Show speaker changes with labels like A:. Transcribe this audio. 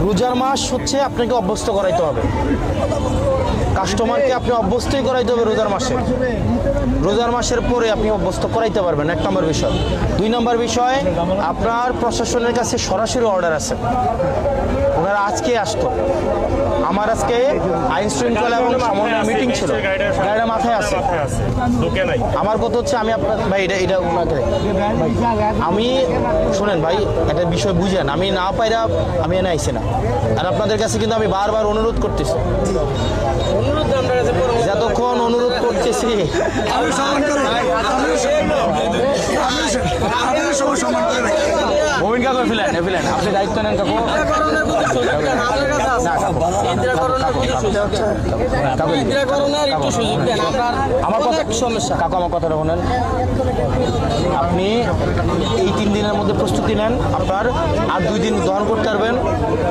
A: রোজার মাস হচ্ছে আপনাকে অভ্যস্ত করাইতে হবে, কাস্টমারকে আপনি অভ্যস্তই করাইতে হবে রোজার মাসে। রোজার মাসের পরে আপনি অভ্যস্ত করাইতে পারবেন, 1 নম্বর বিষয়। 2 নম্বর বিষয়, আপনার প্রশাসনের কাছে সরাসরি অর্ডার আছে, ওনারা আজকে আসতো। আমার আজকে আইন শৃঙ্খলা এবং সমন্বয় মিটিং ছিল, গাড়িটা মাথায় আছে। আমার কথা হচ্ছে আমি আপনার ভাই এটা ওনাকে আমি শোনেন ভাই, একটা বিষয় বুঝেন, আমি না পাইরা আমি এনে আইছি না। আর আপনাদের কাছে কিন্তু আমি বারবার অনুরোধ করতেছি, যতক্ষণ অনুরোধ করতেছি ভূমিকা করে ফেলেন আপনি দায়িত্ব নেন কাকু। আমার কথাটা বলেন, আপনি এই 3 দিনের মধ্যে প্রস্তুতি নেন, আপনার আর 2 দিন দহন করতে পারবেন।